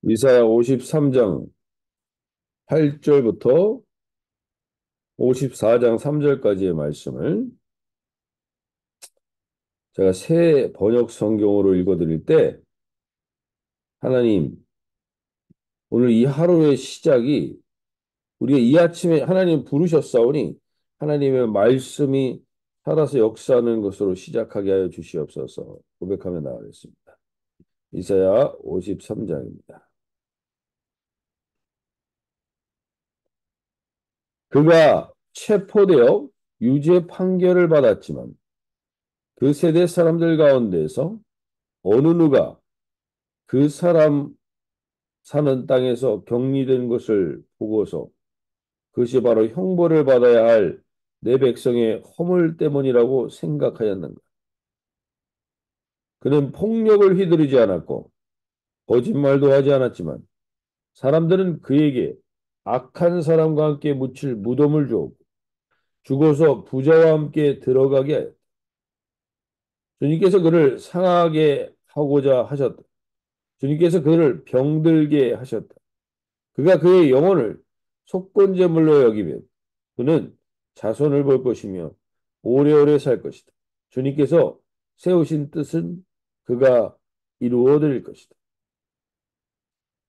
이사야 53장 8절부터 54장 3절까지의 말씀을 제가 새 번역 성경으로 읽어드릴 때 하나님 오늘 이 하루의 시작이 우리가 이 아침에 하나님 부르셨사오니 하나님의 말씀이 살아서 역사하는 것으로 시작하게 하여 주시옵소서 고백하며 나가겠습니다. 이사야 53장입니다. 그가 체포되어 유죄 판결을 받았지만 그 세대 사람들 가운데서 어느 누가 그 사람 사는 땅에서 격리된 것을 보고서 그것이 바로 형벌을 받아야 할 내 백성의 허물 때문이라고 생각하였는가? 그는 폭력을 휘두르지 않았고 거짓말도 하지 않았지만 사람들은 그에게 악한 사람과 함께 묻힐 무덤을 주었고 죽어서 부자와 함께 들어가게 하였다. 주님께서 그를 상하게 하고자 하셨다. 주님께서 그를 병들게 하셨다. 그가 그의 영혼을 속건제물로 여기면 그는 자손을 볼 것이며 오래오래 살 것이다. 주님께서 세우신 뜻은 그가 이루어 드릴 것이다.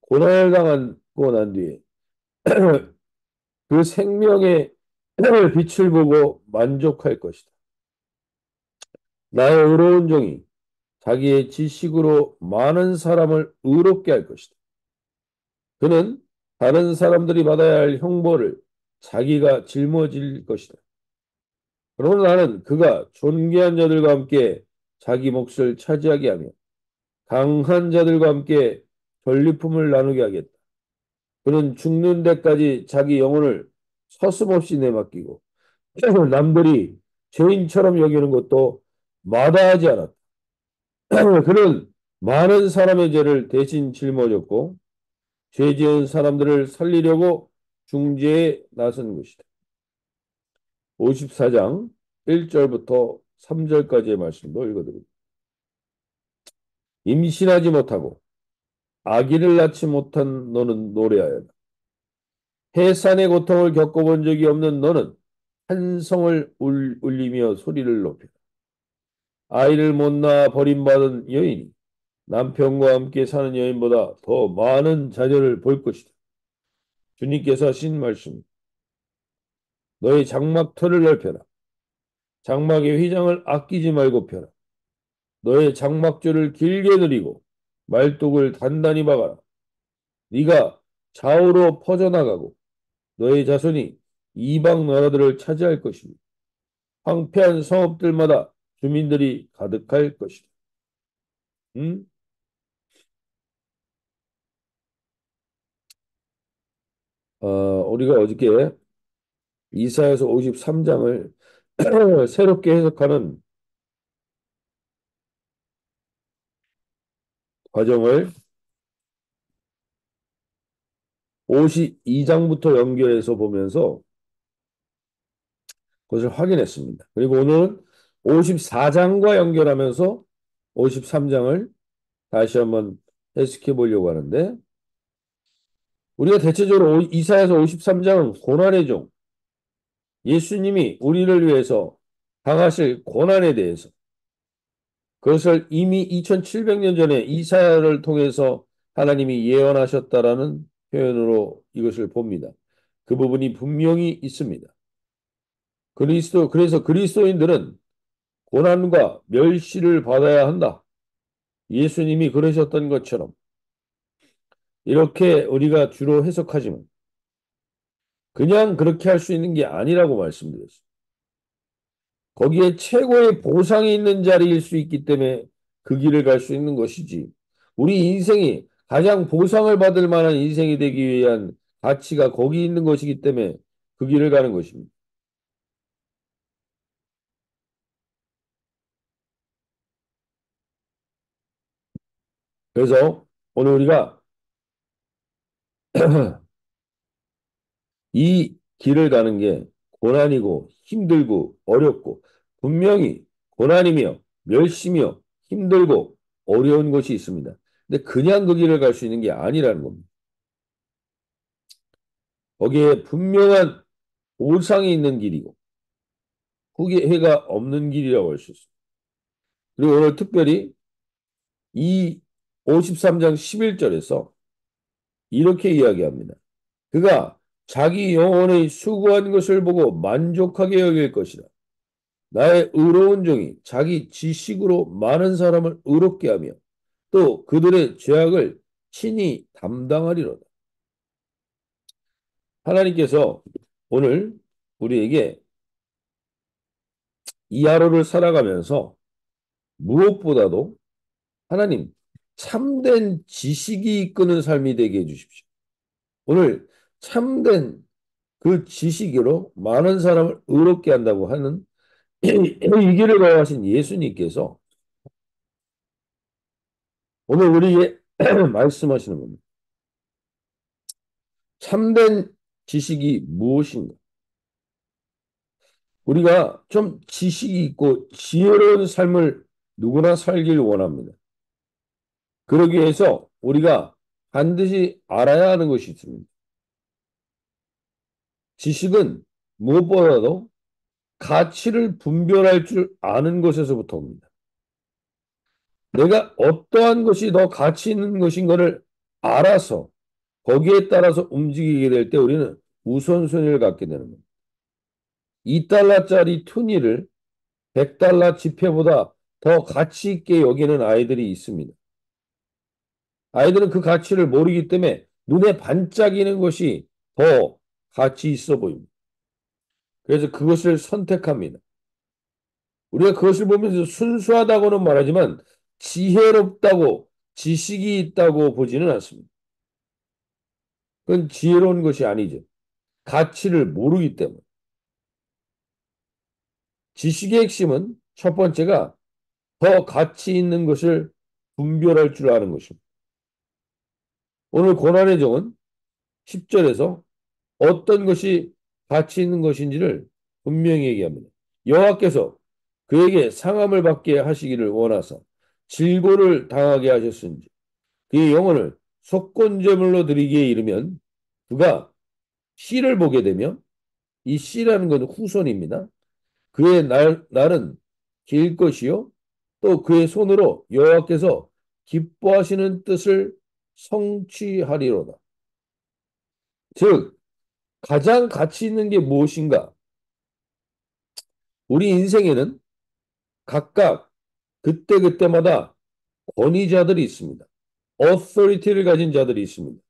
고난을 당하고 난 뒤에 그 생명의 빛을 보고 만족할 것이다. 나의 의로운 종이 자기의 지식으로 많은 사람을 의롭게 할 것이다. 그는 다른 사람들이 받아야 할 형벌을 자기가 짊어질 것이다. 그러나 나는 그가 존귀한 자들과 함께 자기 몫을 차지하게 하며 강한 자들과 함께 전리품을 나누게 하겠다. 그는 죽는 데까지 자기 영혼을 서슴없이 내맡기고 남들이 죄인처럼 여기는 것도 마다하지 않았다. 그는 많은 사람의 죄를 대신 짊어졌고 죄 지은 사람들을 살리려고 중재에 나선 것이다. 54장 1절부터 3절까지의 말씀도 읽어드립니다. 임신하지 못하고 아기를 낳지 못한 너는 노래하여라. 해산의 고통을 겪어본 적이 없는 너는 한성을 울리며 소리를 높여라. 아이를 못 낳아 버림받은 여인이 남편과 함께 사는 여인보다 더 많은 자녀를 볼 것이다. 주님께서 하신 말씀. 너희 장막터를 넓혀라. 장막의 휘장을 아끼지 말고 펴라. 너의 장막줄을 길게 늘이고 말뚝을 단단히 박아라. 네가 좌우로 퍼져나가고 너의 자손이 이방 나라들을 차지할 것이니 황폐한 성읍들마다 주민들이 가득할 것이다. 음? 우리가 어저께 이사야서 53장을 새롭게 해석하는 과정을 52장부터 연결해서 보면서 그것을 확인했습니다. 그리고 오늘은 54장과 연결하면서 53장을 다시 한번 해석해 보려고 하는데 우리가 대체적으로 이사야서 53장은 고난의 종, 예수님이 우리를 위해서 당하실 고난에 대해서 그것을 이미 2700년 전에 이사야를 통해서 하나님이 예언하셨다라는 표현으로 이것을 봅니다. 그 부분이 분명히 있습니다. 그래서 그리스도인들은 고난과 멸시를 받아야 한다. 예수님이 그러셨던 것처럼 이렇게 우리가 주로 해석하지만 그냥 그렇게 할 수 있는 게 아니라고 말씀드렸습니다. 거기에 최고의 보상이 있는 자리일 수 있기 때문에 그 길을 갈 수 있는 것이지. 우리 인생이 가장 보상을 받을 만한 인생이 되기 위한 가치가 거기 있는 것이기 때문에 그 길을 가는 것입니다. 그래서 오늘 우리가 이 길을 가는 게 고난이고 힘들고 어렵고 분명히 고난이며 멸시며 힘들고 어려운 것이 있습니다. 근데 그냥 그 길을 갈 수 있는 게 아니라는 겁니다. 거기에 분명한 보상이 있는 길이고 후회가 없는 길이라고 할 수 있습니다. 그리고 오늘 특별히 이 53장 11절에서 이렇게 이야기합니다. 그가 자기 영혼의 수고한 것을 보고 만족하게 여길 것이라. 나의 의로운 종이 자기 지식으로 많은 사람을 의롭게 하며 또 그들의 죄악을 친히 담당하리로다. 하나님께서 오늘 우리에게 이 하루를 살아가면서 무엇보다도 하나님 참된 지식이 이끄는 삶이 되게 해주십시오. 오늘 참된 그 지식으로 많은 사람을 의롭게 한다고 하는 이 길을 걸어가신 예수님께서 오늘 우리에게 말씀하시는 겁니다. 참된 지식이 무엇인가? 우리가 좀 지식이 있고 지혜로운 삶을 누구나 살길 원합니다. 그러기 위해서 우리가 반드시 알아야 하는 것이 있습니다. 지식은 무엇보다도 가치를 분별할 줄 아는 것에서부터 옵니다. 내가 어떠한 것이 더 가치 있는 것인가를 알아서 거기에 따라서 움직이게 될 때 우리는 우선순위를 갖게 되는 겁니다. 2달러짜리 투니를 100달러 지폐보다 더 가치 있게 여기는 아이들이 있습니다. 아이들은 그 가치를 모르기 때문에 눈에 반짝이는 것이 더 가치 있어 보입니다. 그래서 그것을 선택합니다. 우리가 그것을 보면서 순수하다고는 말하지만 지혜롭다고 지식이 있다고 보지는 않습니다. 그건 지혜로운 것이 아니죠. 가치를 모르기 때문에. 지식의 핵심은 첫 번째가 더 가치 있는 것을 분별할 줄 아는 것입니다. 오늘 고난의 정은 10절에서 어떤 것이 가치 있는 것인지를 분명히 얘기합니다. 여호와께서 그에게 상함을 받게 하시기를 원하사 질고를 당하게 하셨은지 그의 영혼을 속건제물로 드리기에 이르면 그가 씨를 보게 되며 이 씨라는 것은 후손입니다. 그의 날은 길 것이요 또 그의 손으로 여호와께서 기뻐하시는 뜻을 성취하리로다. 즉 가장 가치 있는 게 무엇인가? 우리 인생에는 각각 그때그때마다 권위자들이 있습니다. authority를 가진 자들이 있습니다.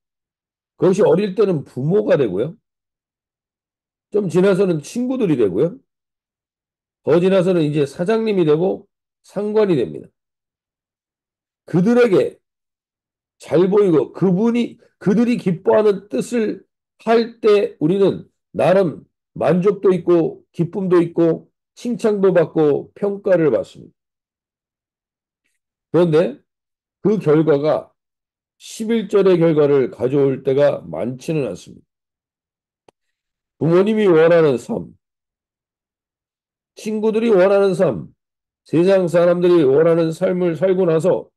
그것이 어릴 때는 부모가 되고요. 좀 지나서는 친구들이 되고요. 더 지나서는 이제 사장님이 되고 상관이 됩니다. 그들에게 잘 보이고 그들이 기뻐하는 뜻을 할 때 우리는 나름 만족도 있고 기쁨도 있고 칭찬도 받고 평가를 받습니다. 그런데 그 결과가 11절의 결과를 가져올 때가 많지는 않습니다. 부모님이 원하는 삶, 친구들이 원하는 삶, 세상 사람들이 원하는 삶을 살고 나서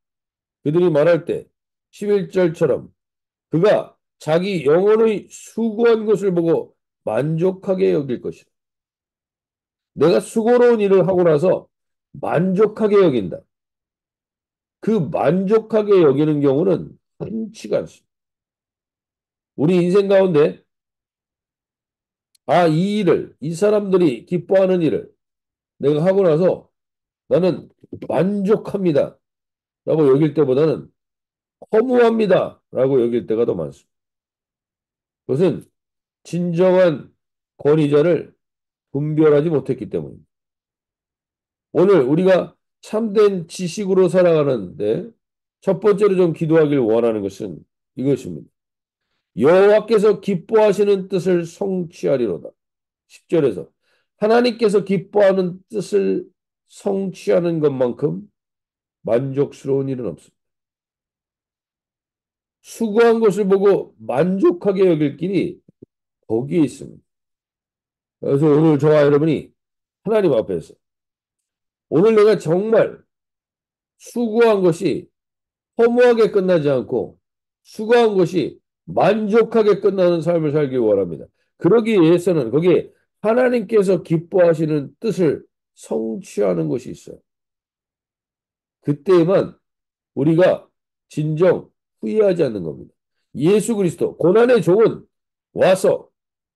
그들이 말할 때 11절처럼 그가 자기 영혼의 수고한 것을 보고 만족하게 여길 것이다. 내가 수고로운 일을 하고 나서 만족하게 여긴다. 그 만족하게 여기는 경우는 흔치가 않습니다. 우리 인생 가운데 이 일을, 이 사람들이 기뻐하는 일을 내가 하고 나서 나는 만족합니다. 라고 여길 때보다는 허무합니다. 라고 여길 때가 더 많습니다. 그것은 진정한 권위자를 분별하지 못했기 때문입니다. 오늘 우리가 참된 지식으로 살아가는데 첫 번째로 좀 기도하길 원하는 것은 이것입니다. 여호와께서 기뻐하시는 뜻을 성취하리로다. 10절에서 하나님께서 기뻐하는 뜻을 성취하는 것만큼 만족스러운 일은 없습니다. 수고한 것을 보고 만족하게 여길 길이 거기에 있습니다. 그래서 오늘 저와 여러분이 하나님 앞에서 오늘 내가 정말 수고한 것이 허무하게 끝나지 않고 수고한 것이 만족하게 끝나는 삶을 살기 원합니다. 그러기 위해서는 거기에 하나님께서 기뻐하시는 뜻을 성취하는 것이 있어요. 그때에만 우리가 진정 후회하지 않는 겁니다. 예수 그리스도 고난의 종은 와서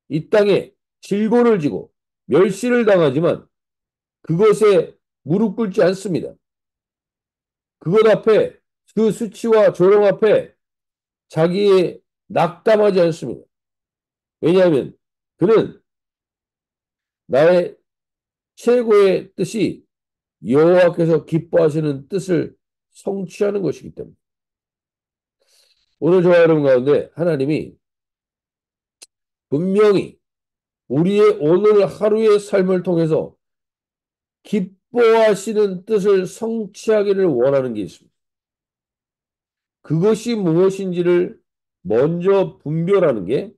이 땅에 질고를 지고 멸시를 당하지만 그것에 무릎 꿇지 않습니다. 그것 앞에 그 수치와 조롱 앞에 자기의 낙담하지 않습니다. 왜냐하면 그는 나의 최고의 뜻이 여호와께서 기뻐하시는 뜻을 성취하는 것이기 때문에 오늘 저와 여러분 가운데 하나님이 분명히 우리의 오늘 하루의 삶을 통해서 기뻐하시는 뜻을 성취하기를 원하는 게 있습니다. 그것이 무엇인지를 먼저 분별하는 게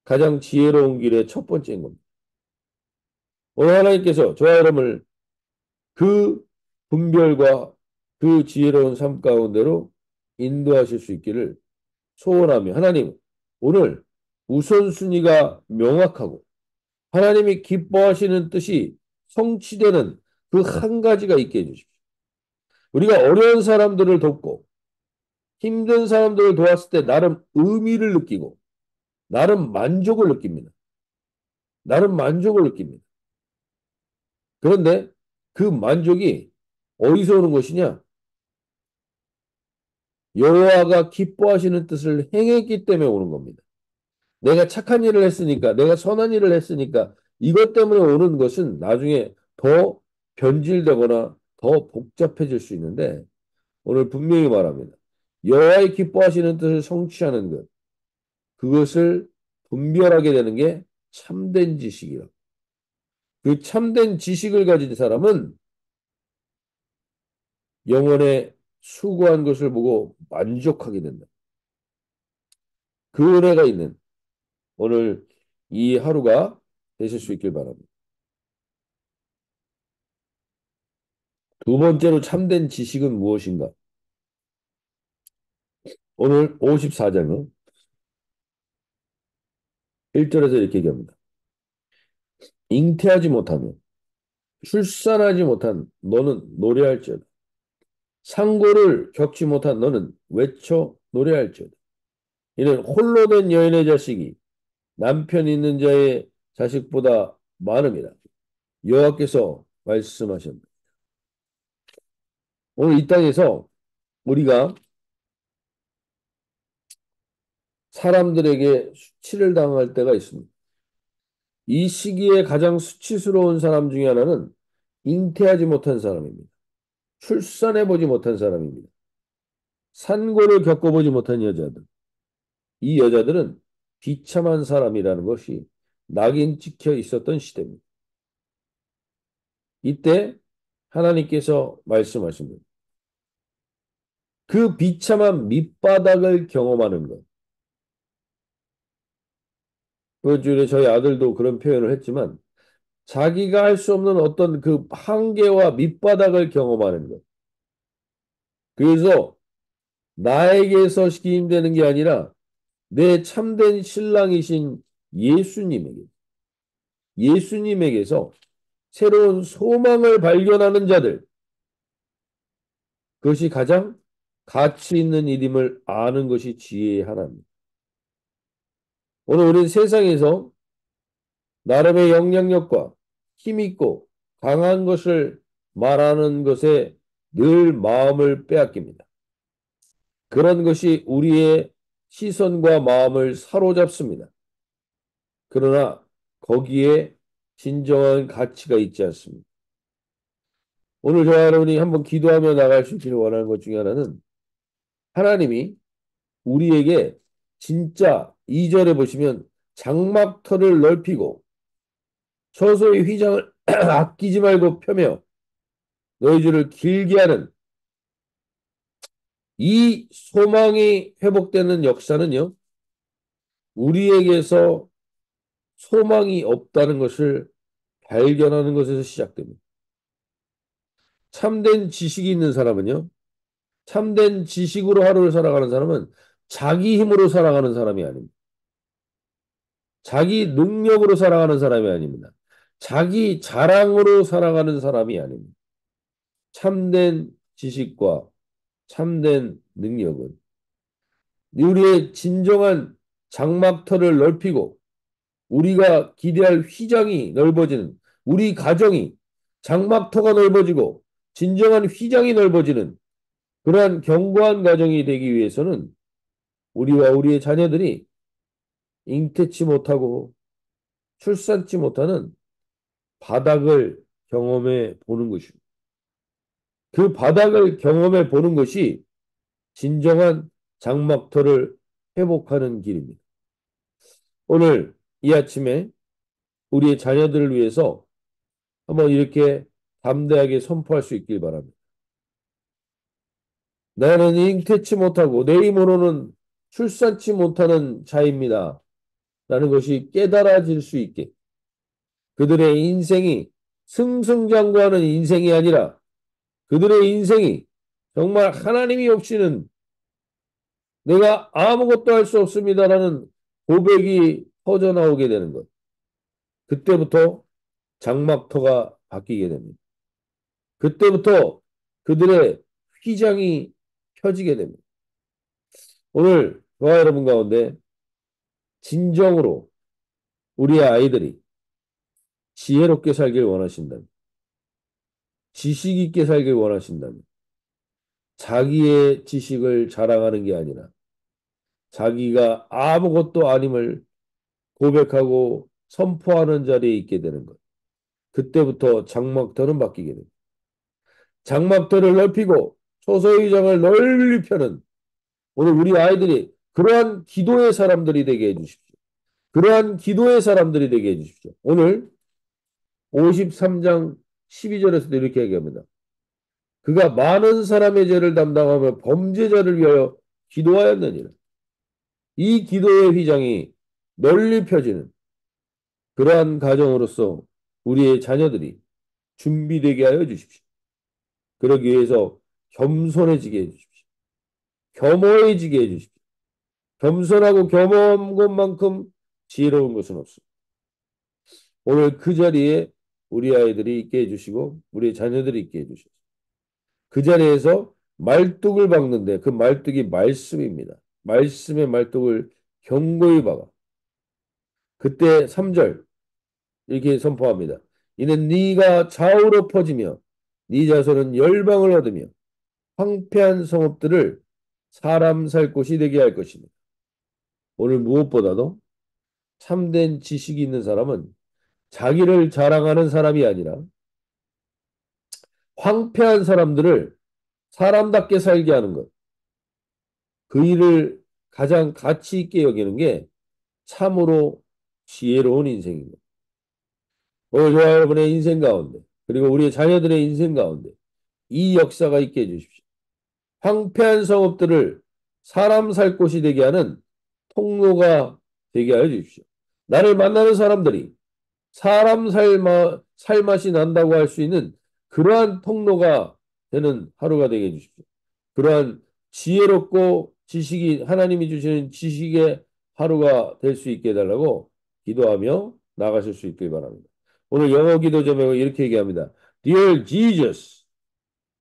가장 지혜로운 길의 첫 번째인 겁니다. 오늘 하나님께서 저와 여러분을 그 분별과 그 지혜로운 삶 가운데로 인도하실 수 있기를 소원하며 하나님 오늘 우선순위가 명확하고 하나님이 기뻐하시는 뜻이 성취되는 그 한 가지가 있게 해주십시오. 우리가 어려운 사람들을 돕고 힘든 사람들을 도왔을 때 나름 의미를 느끼고 나름 만족을 느낍니다. 나름 만족을 느낍니다. 그런데 그 만족이 어디서 오는 것이냐? 여호와가 기뻐하시는 뜻을 행했기 때문에 오는 겁니다. 내가 착한 일을 했으니까, 내가 선한 일을 했으니까 이것 때문에 오는 것은 나중에 더 변질되거나 더 복잡해질 수 있는데 오늘 분명히 말합니다. 여호와의 기뻐하시는 뜻을 성취하는 것, 그것을 분별하게 되는 게 참된 지식이라. 그 참된 지식을 가진 사람은 영혼에 수고한 것을 보고 만족하게 된다. 그 은혜가 있는 오늘 이 하루가 되실 수 있길 바랍니다. 두 번째로 참된 지식은 무엇인가? 오늘 54장은 1절에서 이렇게 얘기합니다. 잉태하지 못하며 출산하지 못한 너는 노래할지어다. 상고를 겪지 못한 너는 외쳐 노래할지어다. 이는 홀로 된 여인의 자식이 남편 있는 자의 자식보다 많음이라. 여호와께서 말씀하셨다. 오늘 이 땅에서 우리가 사람들에게 수치를 당할 때가 있습니다. 이 시기에 가장 수치스러운 사람 중에 하나는 잉태하지 못한 사람입니다. 출산해보지 못한 사람입니다. 산고를 겪어보지 못한 여자들. 이 여자들은 비참한 사람이라는 것이 낙인 찍혀 있었던 시대입니다. 이때 하나님께서 말씀하십니다. 그 비참한 밑바닥을 경험하는 것. 그 주에 저희 아들도 그런 표현을 했지만 자기가 할 수 없는 어떤 그 한계와 밑바닥을 경험하는 것. 그래서 나에게서 시킴되는 게 아니라 내 참된 신랑이신 예수님에게서 새로운 소망을 발견하는 자들, 그것이 가장 가치 있는 일임을 아는 것이 지혜의 하나입니다. 오늘 우리는 세상에서 나름의 영향력과 힘 있고 강한 것을 말하는 것에 늘 마음을 빼앗깁니다. 그런 것이 우리의 시선과 마음을 사로잡습니다. 그러나 거기에 진정한 가치가 있지 않습니다. 오늘 저와 여러분이 한번 기도하며 나갈 수 있기를 원하는 것 중에 하나는 하나님이 우리에게 진짜 2절에 보시면 장막터를 넓히고 처소의 휘장을 아끼지 말고 펴며 너희 줄을 길게 하는 이 소망이 회복되는 역사는요. 우리에게서 소망이 없다는 것을 발견하는 것에서 시작됩니다. 참된 지식이 있는 사람은요. 참된 지식으로 하루를 살아가는 사람은 자기 힘으로 살아가는 사람이 아닙니다. 자기 능력으로 살아가는 사람이 아닙니다. 자기 자랑으로 살아가는 사람이 아닙니다. 참된 지식과 참된 능력은 우리의 진정한 장막터를 넓히고 우리가 기대할 휘장이 넓어지는 우리 가정이 장막터가 넓어지고 진정한 휘장이 넓어지는 그러한 견고한 가정이 되기 위해서는 우리와 우리의 자녀들이 잉태치 못하고 출산치 못하는 바닥을 경험해 보는 것입니다. 그 바닥을 경험해 보는 것이 진정한 장막터를 회복하는 길입니다. 오늘 이 아침에 우리의 자녀들을 위해서 한번 이렇게 담대하게 선포할 수 있길 바랍니다. 나는 잉태치 못하고 내 힘으로는 출산치 못하는 자입니다. 라는 것이 깨달아질 수 있게 그들의 인생이 승승장구하는 인생이 아니라 그들의 인생이 정말 하나님이 없이는 내가 아무것도 할 수 없습니다라는 고백이 퍼져나오게 되는 것. 그때부터 장막터가 바뀌게 됩니다. 그때부터 그들의 휘장이 펴지게 됩니다. 오늘 저와 여러분 가운데 진정으로 우리의 아이들이 지혜롭게 살길 원하신다면, 지식 있게 살길 원하신다면, 자기의 지식을 자랑하는 게 아니라 자기가 아무것도 아님을 고백하고 선포하는 자리에 있게 되는 것. 그때부터 장막터는 바뀌게 됩니다. 장막터를 넓히고 소서의장을 널리 펴는 오늘 우리 아이들이 그러한 기도의 사람들이 되게 해주십시오. 그러한 기도의 사람들이 되게 해주십시오. 오늘 53장 12절에서도 이렇게 얘기합니다. 그가 많은 사람의 죄를 담당하며 범죄자를 위하여 기도하였느니라. 이 기도의 휘장이 널리 펴지는 그러한 가정으로서 우리의 자녀들이 준비되게 하여 주십시오. 그러기 위해서 겸손해지게 해주십시오. 겸허해지게 해주십시오. 겸손하고 겸허한 것만큼 지혜로운 것은 없습니다. 오늘 그 자리에 우리 아이들이 있게 해주시고 우리 자녀들이 있게 해주시고 그 자리에서 말뚝을 박는데 그 말뚝이 말씀입니다. 말씀의 말뚝을 견고히 박아. 그때 3절 이렇게 선포합니다. 이는 네가 좌우로 퍼지며 네 자손은 열방을 얻으며 황폐한 성읍들을 사람 살 곳이 되게 할 것입니다. 오늘 무엇보다도 참된 지식이 있는 사람은 자기를 자랑하는 사람이 아니라 황폐한 사람들을 사람답게 살게 하는 것. 그 일을 가장 가치 있게 여기는 게 참으로 지혜로운 인생입니다. 오늘 저와 여러분의 인생 가운데 그리고 우리의 자녀들의 인생 가운데 이 역사가 있게 해주십시오. 황폐한 성읍들을 사람 살 곳이 되게 하는 통로가 되게 하여 주십시오. 나를 만나는 사람들이 사람 살맛이 난다고 할 수 있는 그러한 통로가 되는 하루가 되게 해주십시오. 그러한 지혜롭고 지식이 하나님이 주시는 지식의 하루가 될 수 있게 해달라고 기도하며 나가실 수 있길 바랍니다. 오늘 영어 기도 제목을 이렇게 얘기합니다. Dear Jesus,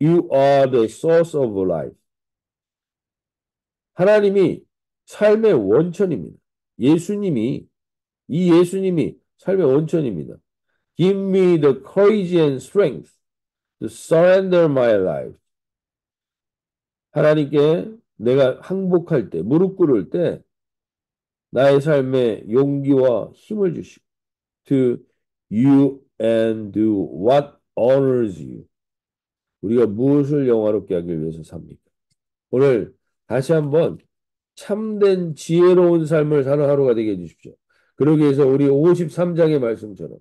you are the source of life. 하나님이 삶의 원천입니다. 예수님이 이 예수님이 삶의 원천입니다. Give me the courage and strength to surrender my life. 하나님께 내가 항복할 때, 무릎 꿇을 때 나의 삶에 용기와 힘을 주시고 to you and do what honors you. 우리가 무엇을 영화롭게 하기 위해서 삽니까? 오늘 다시 한번 참된 지혜로운 삶을 사는 하루가 되게 해주십시오. 그러기 위해서 우리 53장의 말씀처럼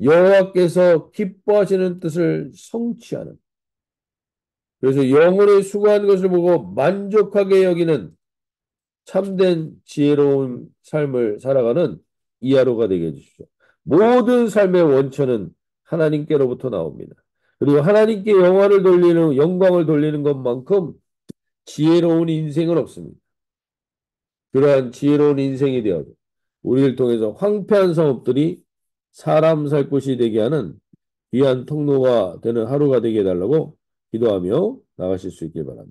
여호와께서 기뻐하시는 뜻을 성취하는 그래서 영혼의 수고한 것을 보고 만족하게 여기는 참된 지혜로운 삶을 살아가는 이 하루가 되게 해주십시오. 모든 삶의 원천은 하나님께로부터 나옵니다. 그리고 하나님께 영광을 돌리는 것만큼 지혜로운 인생은 없습니다. 그러한 지혜로운 인생이 되어도 우리를 통해서 황폐한 상업들이 사람 살 곳이 되게 하는 귀한 통로가 되는 하루가 되게 해달라고 기도하며 나가실 수 있길 바랍니다.